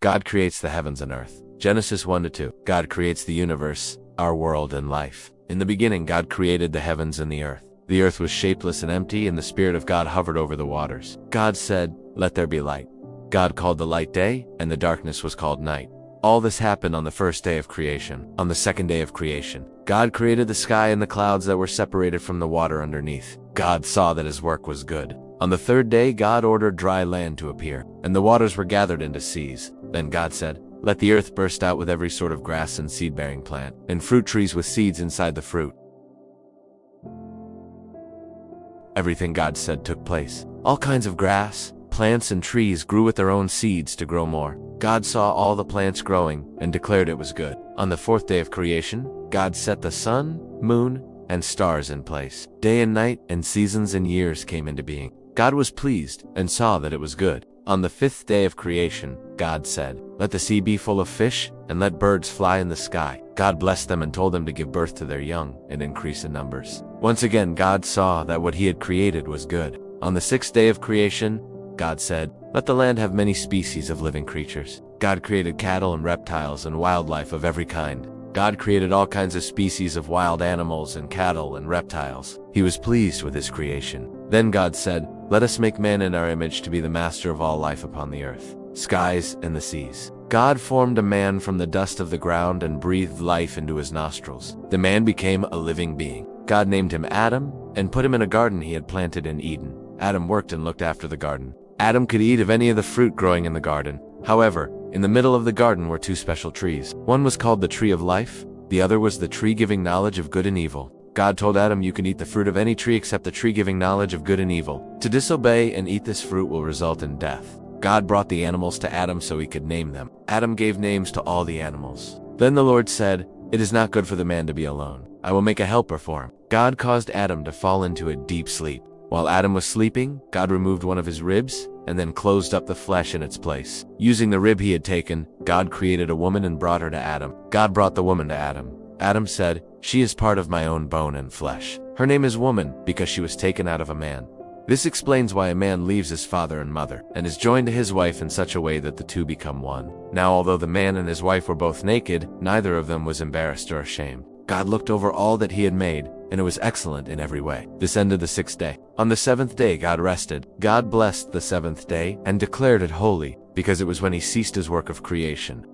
God creates the heavens and earth. Genesis 1-2. God creates the universe, our world and life. In the beginning, God created the heavens and the earth. The earth was shapeless and empty, and the Spirit of God hovered over the waters. God said, "Let there be light." God called the light day, and the darkness was called night. All this happened on the first day of creation. On the second day of creation, God created the sky and the clouds that were separated from the water underneath. God saw that his work was good. On the third day, God ordered dry land to appear, and the waters were gathered into seas. Then God said, "Let the earth burst out with every sort of grass and seed-bearing plant, and fruit trees with seeds inside the fruit." Everything God said took place. All kinds of grass, plants, and trees grew with their own seeds to grow more. God saw all the plants growing and declared it was good. On the fourth day of creation, God set the sun, moon, and stars in place. Day and night and seasons and years came into being. God was pleased and saw that it was good. On the fifth day of creation, God said, "Let the sea be full of fish, and let birds fly in the sky." God blessed them and told them to give birth to their young and increase in numbers. Once again, God saw that what he had created was good. On the sixth day of creation, God said, "Let the land have many species of living creatures." God created cattle and reptiles and wildlife of every kind. God created all kinds of species of wild animals and cattle and reptiles. He was pleased with his creation. Then God said, "Let us make man in our image to be the master of all life upon the earth, skies, and the seas." God formed a man from the dust of the ground and breathed life into his nostrils. The man became a living being. God named him Adam and put him in a garden he had planted in Eden. Adam worked and looked after the garden. Adam could eat of any of the fruit growing in the garden. However, in the middle of the garden were two special trees. One was called the tree of life, the other was the tree giving knowledge of good and evil. God told Adam, "You can eat the fruit of any tree except the tree giving knowledge of good and evil. To disobey and eat this fruit will result in death." God brought the animals to Adam so he could name them. Adam gave names to all the animals. Then the Lord said, "It is not good for the man to be alone. I will make a helper for him." God caused Adam to fall into a deep sleep. While Adam was sleeping, God removed one of his ribs and then closed up the flesh in its place. Using the rib he had taken, God created a woman and brought her to Adam. God brought the woman to Adam. Adam said, "She is part of my own bone and flesh. Her name is woman because she was taken out of a man." This explains why a man leaves his father and mother and is joined to his wife in such a way that the two become one. Now, although the man and his wife were both naked, neither of them was embarrassed or ashamed. God looked over all that he had made, and it was excellent in every way. This ended the sixth day. On the seventh day, God rested. God blessed the seventh day and declared it holy, because it was when he ceased his work of creation.